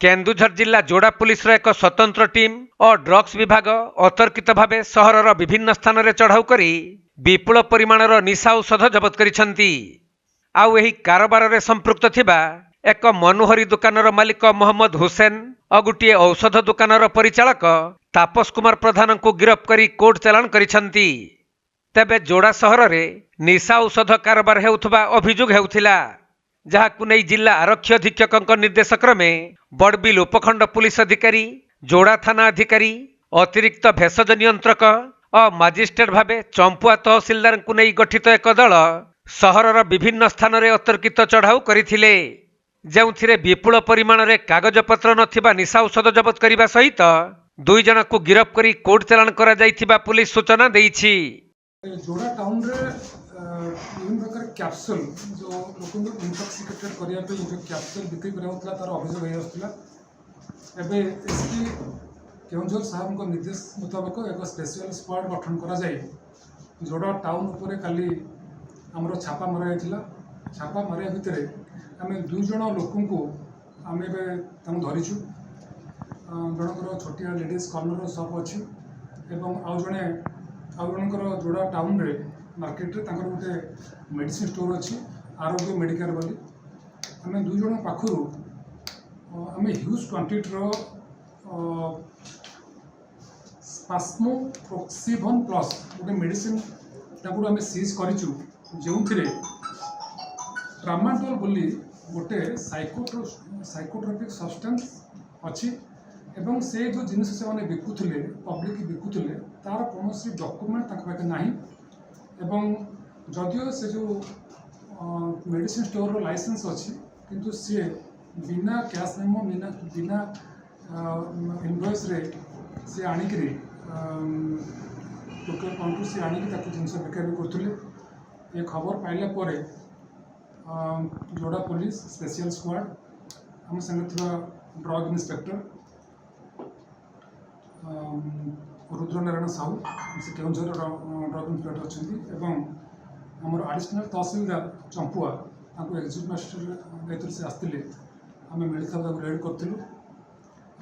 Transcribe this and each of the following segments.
केन्दुझर जिला जोड़ा पुलिस एक स्वतंत्र टीम और ड्रग्स विभाग अतर्कित भाव सहरर विभिन्न स्थान में चढ़ाऊ कर विपुल परिमाणर निशा औषध जबत करिसेंती। आउ एही कारोबार रे संपृक्त थिबा एक मनोहरी दुकानर मालिक मोहम्मद हुसैन और गोटे औषध दुकानर परिचालक तापस कुमार प्रधान को गिरफ्त करी कोर्ट चालाण करिसेंती। तेबे जोड़ा सहर में निशा औषध कारोबार हेउथबा अभियोग हेउथिला, जहाकु नै जिला आरक्षी अधीक्षक निर्देश क्रमे बड़बिल उपखंड पुलिस अधिकारी, जोड़ा थाना अधिकारी, अतिरिक्त भेषज नियंत्रक और मजिस्ट्रेट भावे चंपुआ तहसिलदार को नहीं गठित एक दल सहरर विभिन्न स्थान में अतर्कित चढ़ाऊ करथिले, जेउथिरे विपुल परिमाण में कागजपत्र नथिबा निशा औषध जबत करने सहित 2 जन को गिरफ्त करी कोर्ट चालाण करा जायथिबा पुलिस सूचना देइछि। जोड़ा टाउन रे विभिन्न प्रकार कैप्सूल जो लोक इंटॉक्सिकेटेड करिया पे जो कैप्सूल बिक्री कराउतला तार अभियोग होई आस्तला। एबे एसपी केउंझर साहब को निर्देश मुताबिक एक स्पेशल स्क्वाड गठन करा जाय जोड़ा टाउन ऊपर काली हमरो छापा मरा जायतिला। छापा मारिया भितरे आमे 2 जण लोकन को आमे बे तम धरिछु। जनकर छोटिया लेडीज कॉर्नर शॉप अछि एवं आउ जनकर जोड़ा टाउन रे मार्केट रे तांकर गोटे मेडिसिन स्टोर अछि आरोग्य मेडिकल बोली। आमे 2 जण पाखरु आमे ह्यूज क्वांटिटी रो स्पास्मोफ्लोक्सिबन प्लस गोटे मेडिसिन तांको आमे सीज करिछु, जेउथिरे ट्रामाडोल बोली गोटे साइकोट्रोपिक सब्सटेंस अछि एवं से जो जिनिस से माने बिकुथिले पब्लिक बिकुथिले तार कोनोसी डॉक्यूमेंट ताक पाके नाही एवं जदियो से जो मेडिसिन स्टोर रो लाइसेंस अछि किंतु से बिना कैश मेमो बिना इनवॉइस रे से आनिकरी लोकल काउंटर से आनिक ताको जिनिस बिक्री करथुले। ये खबर पाइला परे जोड़ा पुलिस स्पेशल स्क्वाड हम संगे थिबा ड्रग इंस्पेक्टर रुद्रनारायण साहू से केउंझर ड्रग इंस्पेक्टर अच्छी एवं आमर additional tehsildar Champua executive magistrate दायित्व से आसते आम मिलता रेड करूँ।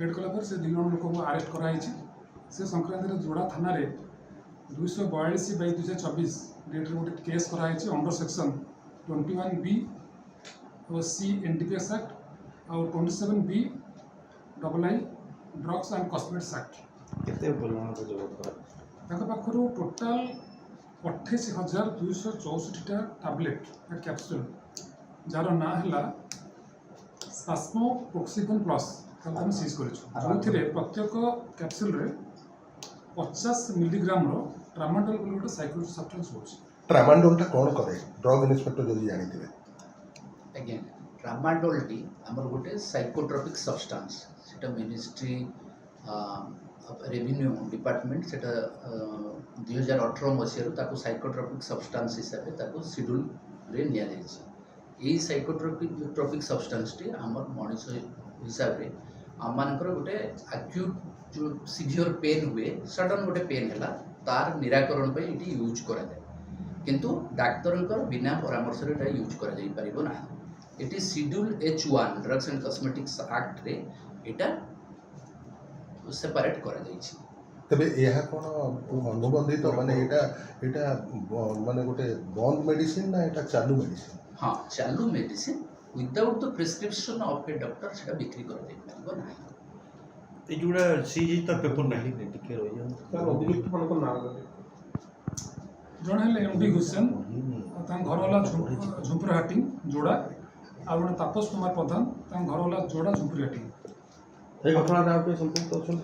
रेड कलापर से 2 जण लोक अरेस्ट कराई से संक्रांत जोड़ा थाना 242/2024 डेट रे गोटे केस कराई अंडर सेक्शन 21B और C NDPS एक्ट और 27B II drugs and cosmetics act. केते परिमाण रो जबत ताका पाखरो टोटल 28,264 टा टैबलेट कैप्सूल जार ना हला स्पास्मोफ्लोक्सिबन प्लस ताको हम सीज करिछु, जोथिरे प्रत्येक कैप्सूल रे 50 मिलीग्राम रो ट्रामाडोल बोली गोटे साइकोट्रोपिक सब्सटेंस होछि। ट्रामाडोल टा कोन करे ड्रग इंस्पेक्टर जदी जानि थिबे? अगेन ट्रामाडोल टी हमर गोटे साइकोट्रोपिक सब्सटेंस सेटा मिनिस्ट्री रेवेन्यू डिपार्टमेंट से 2018 मसीह साइकोट्रोपिक सब्सटेंस हिसाब से शेड्यूल रे निया जाइछि। एई साइकोट्रोपिक सब्सटेंस टी हमर मनुष्य हिसाब रे आम मानकर गोटे एक्यूट जो सीवियर पेन हुए सडन गोटे पेन हैला तार निराकरण पे इटी यूज करा जाय, किंतु डाक्तरनकर बिना परामर्श रे एटा यूज करा जाई परिबो ना। It is schedule H1 drugs and cosmetics act रे एटा सेपरेट करा जाइछि। तबे यह कोन अनुबंधित माने एटा माने गोटे बंद मेडिसिन ना एटा चालू मेडिसिन? हाँ, चालू medicine without the prescription of A doctor सेटा बिक्री कर दे परबो ना। ए जुड़ा सीजी त पेपर नाही टिके रहि जान सर अभियुक्त मन को नाम जण हेले एमडी हुसैन ता घर वाला झुंपुरहाटी जोड़ा आ जण तापस कुमार प्रधान ता घर वाला जोड़ा झुंपुरहाटी। ए घटना रा पे संपर्क अछन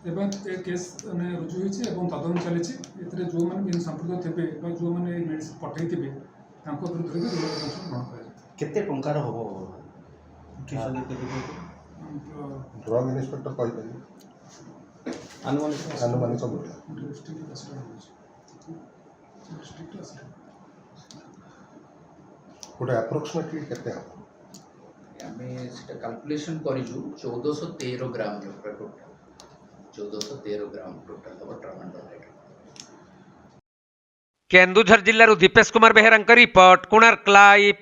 एवं ए केस ने रुजु होइछि एवं तदन चलिछि। एतरे जो माने बिन संपर्क थिबे बा जो माने मेडिसिन पठै थिबे तांको विरुद्ध रे ग्रहण करा। केते टंकार होबो किसान के ड्रग इंस्पेक्टर कहि पारि अनुमानिक गोटे अप्रोक्सीमेटली केते हो आमे सेटा कैलकुलेशन करिजु 1413 ग्राम रो टोटल 1413 ग्राम टोटल हो ट्रामाडोल। केन्दुझर जिल्लारू दीपेश कुमार बेहेरांक रिपोर्ट, कोणार्क लाइव।